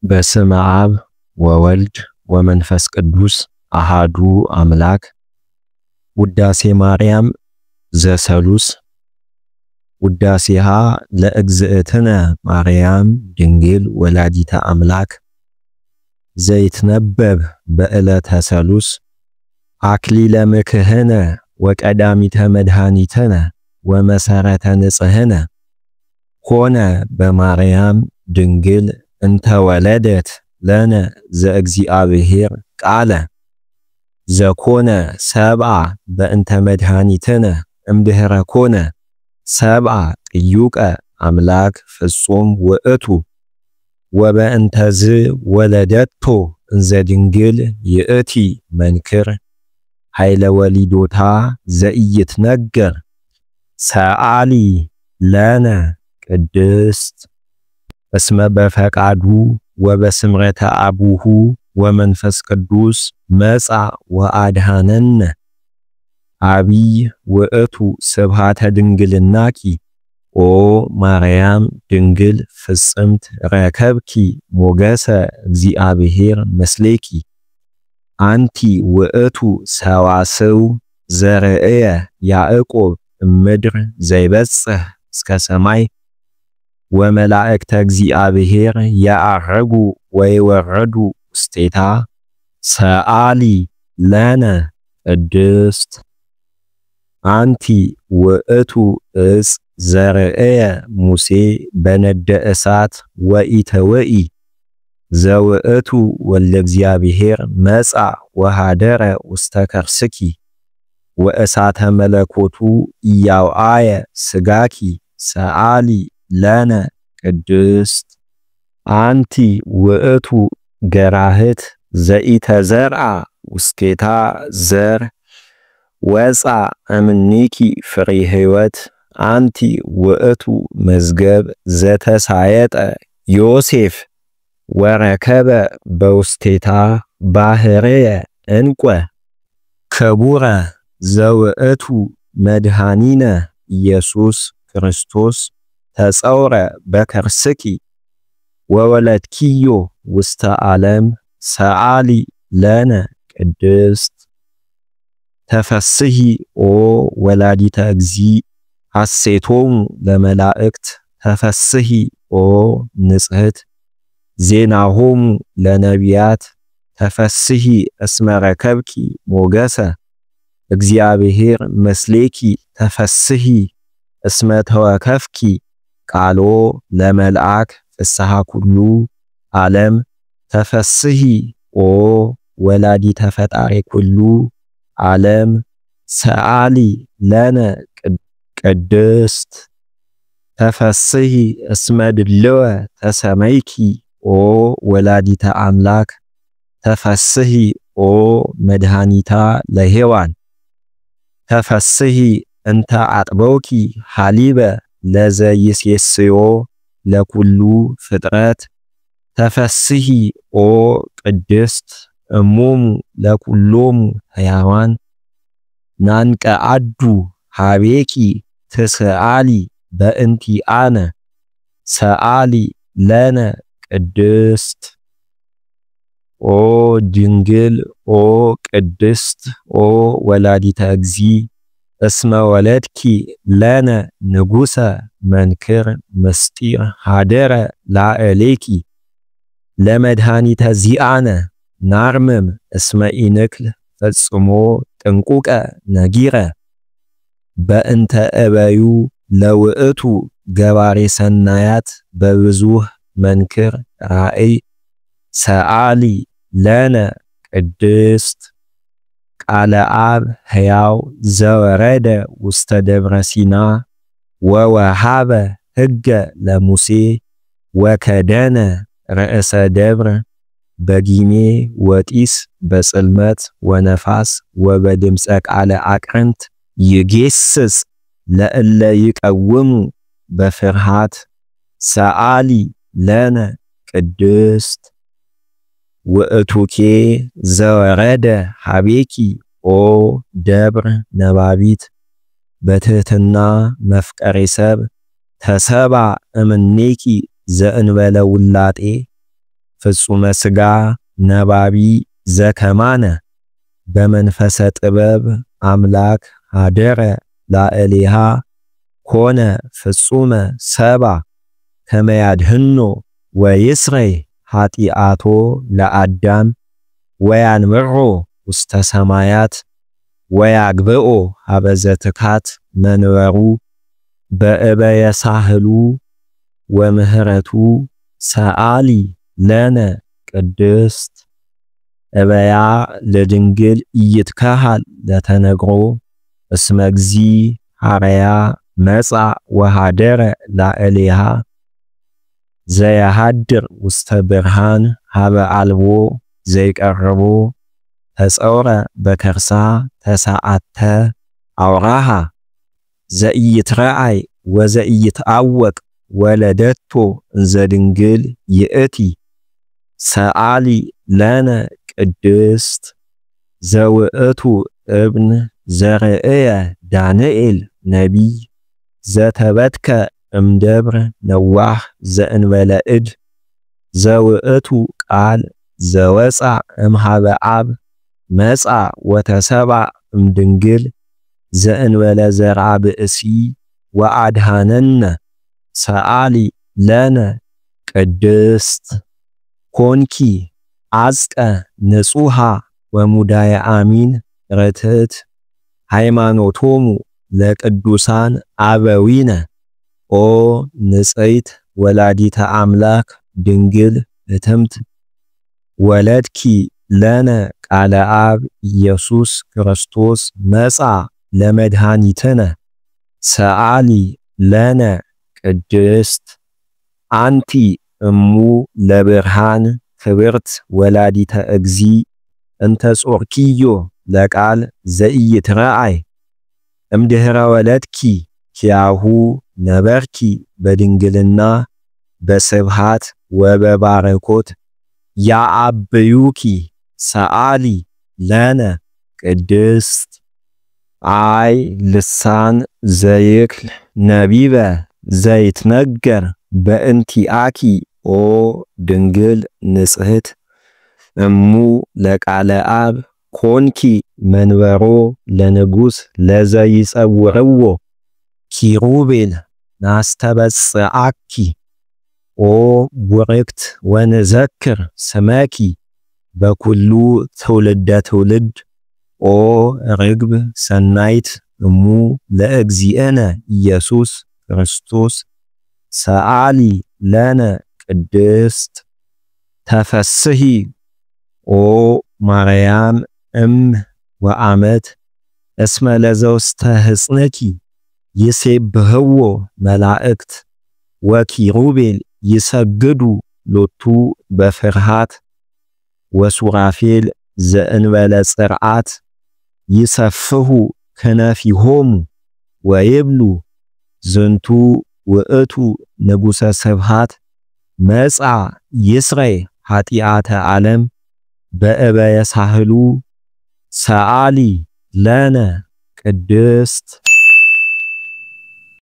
በስመ አብ ወወልድ ወመንፈስ ቅዱስ አሃዱ አምላክ። ውዳሴ ማርያም ዘሰሉስ። ውዳሴሃ ለእግዝእትነ ማርያም ድንግል ወላዲተ አምላክ ዘይትነበብ በዕለተ ሰሉስ። አክሊለ ምክህነ ወቀዳሚተ መድኃኒተነ ወመሰረተ ንጽህነ ኮነ በማርያም ድንግል እንተ ወለደት ለነ ዘእግዚአብሔር ቃለ ዘኮነ ሰብአ በእንተ መድኃኒትነ እምድኅረ ኮነ ሰብአ ጥዩቀ አምላክ ፍጹም ውእቱ ወበእንተዝ ወለደቶ እንዘ ድንግል ይእቲ መንክር ኃይለ ወሊዶታ ዘኢይትነገር ሰአሊ ለነ ቅድስት እስመ በፈቃዱ ወበስምረተ አቡሁ ወመንፈስ ቅዱስ መጻ ወአድኀነነ። አቢይ ውእቱ ስብሃተ ድንግልናኪ ኦ ማርያም ድንግል ፍጽምት ረከብኪ ሞገሰ እግዚአብሔር መስሌኪ። አንቲ ውእቱ ሰዋስው ዘርእየ ያዕቆብ እምድር ዘይበጽሕ እስከ ሰማይ ወመላእክተ እግዚአብሔር ያዐርጉ ወይወርዱ ውስቴታ። ሰአሊ ለነ ቅድስት አንቲ ውእቱ ዕፅ ዘርእየ ሙሴ በነደ እሳት ወኢተወኢ ዘውእቱ ወልደ እግዚአብሔር መጻ ወሃደረ ውስተ ከርስኪ ወእሳተ መለኮቱ ኢያውአየ ሥጋኪ። ሰአሊ ለነ ቅድስት አንቲ ውእቱ ገራህት ዘኢተዘርአ ውስቴታ ዘር ወፃ እምኔኪ ፍሬ ሕይወት። አንቲ ውእቱ መዝገብ ዘተሳየጠ ዮሴፍ ወረከበ በውስቴታ ባሕርየ እንቈ ክቡረ ዘውእቱ መድኃኒነ ኢየሱስ ክርስቶስ ተጸውረ በከርስኪ ወወለድኪዮ ውስተ ዓለም። ሰአሊ ለነ ቅድስት ተፈስሒ ኦ ወላዲተ እግዚእ ሐሴቶሙ ለመላእክት። ተፈስሒ ኦ ንጽሕት ዜናሆሙ ለነቢያት። ተፈስሒ እስመ ረከብኪ ሞገሰ እግዚአብሔር መስሌኪ። ተፈስሒ እስመ ተወከፍኪ ቃሎ ለመልአክ ፍስሐ ኩሉ ዓለም። ተፈስሒ ኦ ወላዲተ ፈጣሪ ኩሉ ዓለም። ሰአሊ ለነ ቅድስት ተፈስሒ እስመ ድልወ ተሰመይኪ ኦ ወላዲተ አምላክ። ተፈስሒ ኦ መድኃኒታ ለሔዋን። ተፈስሒ እንተ አጥበውኪ ሐሊበ ለዘይሴስዮ ለኩሉ ፍጥረት። ተፈስሒ ኦ ቅድስት እሞሙ ለኩሎሙ ሕያዋን። ናንቀ አዱ ሀቤኪ ትስአሊ በእንቲአነ። ሰአሊ ለነ ቅድስት ኦ ድንግል ኦ ቅድስት ኦ ወላዲተ እግዚእ እስመ ወለድኪ ለነ ንጉሠ መንክር ምስጢር ሃደረ ላዕሌኪ። ለመድኃኒተ ዚአነ ናርምም እስመ ኢንክል ፈጽሞ ጥንቁቀ ነጊረ። በእንተ እበዩ ለውእቱ ገባሬ ሰናያት በብዙህ መንክር ራእይ። ሰአሊ ለነ ቅድስት ቃለ አብ ሕያው ዘወረደ ውስተ ደብረ ሲና ወወሃበ ሕገ ለሙሴ ወከደነ ርእሰ ደብረ በጊሜ ወጢስ በጽልመት ወነፋስ ወበድምፀ ቃለ አቅርንት ይጌስጽ ለእለ ይቀውሙ በፍርሃት። ሰአሊ ለነ ቅድስት ውእቱኬ ዘወረደ ሀቤኪ ኦ ደብር ነባቢት። በትሕትና መፍቀሬ ሰብ ተሰባ እምኔኪ ዘእንበለ ውላጤ ፍጹመ ሥጋ ነባቢ ዘከማነ በመንፈሰ ጥበብ አምላክ አደረ ላዕሌሃ ኮነ ፍጹመ ሰባ ከመያድህኖ ወይስረይ ኃጢአቶ ለአዳም ወያንብሮ ውስተ ሰማያት ወያግብኦ ሀበዘ ትካት መንበሩ በእበየ ሳህሉ ወምህረቱ ሰአሊ ለነ ቅድስት እበያ ለድንግል ኢይትከሃል ለተነግሮ እስመ እግዚ ሐረያ መጻ ወሃደረ ላዕሌሃ ዘያሃድር ውስተ ብርሃን ሀበ አልቦ ዘይቀርቦ ተጸውረ በከርሳ ተሰዓተ አውራሃ ዘኢይትረአይ ወዘኢይትአወቅ ወለደቶ እንዘ ድንግል ይእቲ ሰአሊ ለነ ቅድስት ዘውእቱ እብን ዘርእየ ዳንኤል ነቢይ ዘተበትከ እምደብር ነዋህ ዘእንበለ እድ ዘውእቱ ቃል ዘወፃ እምሃበ አብ መፃ ወተሰባ እምድንግል ዘእንበለ ዘርአ ብእሲ ወአድሃነነ ሰአሊ ለነ ቅድስት ኮንኪ አጽቀ ንጹሃ ወሙዳየ አሚን ርትዕት ሃይማኖቶሙ ለቅዱሳን አበዊነ ኦ ንጽይት ወላዲተ አምላክ ድንግል እትምት ወለድኪ ለነ ቃለ አብ ኢየሱስ ክርስቶስ መጻ ለመድኃኒትነ ሰአሊ ለነ ቅድስት አንቲ እሙ ለብርሃን ክብርት ወላዲተ እግዚ እንተ ጾርኪዮ ለቃል ዘኢይትረአይ እምድኅረ ወለድኪ ኪያሁ ነበርኪ በድንግልና በስብሃት ወበባረኮት ያአብዩኪ ሰአሊ ለነ ቅድስት አይ ልሳን ዘይክል ነቢበ ዘይትነገር በእንቲአኪ ኦ ድንግል ንጽሕት እሙ ለቃለ አብ ኮንኪ መንበሮ ለንጉሥ ለዘይጸውርዎ ኪሩቤል ናስተበጽአኪ ኦ ቡርክት ወንዘክር ስመኪ በኩሉ ትውልደ ትውልድ ኦ ርግብ ሰናይት እሙ ለእግዚእነ ኢየሱስ ክርስቶስ ሰአሊ ለነ ቅድስት ተፈስሒ ኦ ማርያም እም ወአመት እስመ ለዘውስተ ሕፅንኪ ይሴብህዎ መላእክት ወኪሩቤል ይሰግዱ ሎቱ በፍርሃት ወሱራፌል ዘእንበለ ጽርዓት ይሰፍሁ ክነፊሆሙ ወይብሉ ዝንቱ ውእቱ ንጉሠ ስብሃት መጻ ይስረይ ኃጢአተ ዓለም በእበየ ሳህሉ ሰአሊ ለነ ቅድስት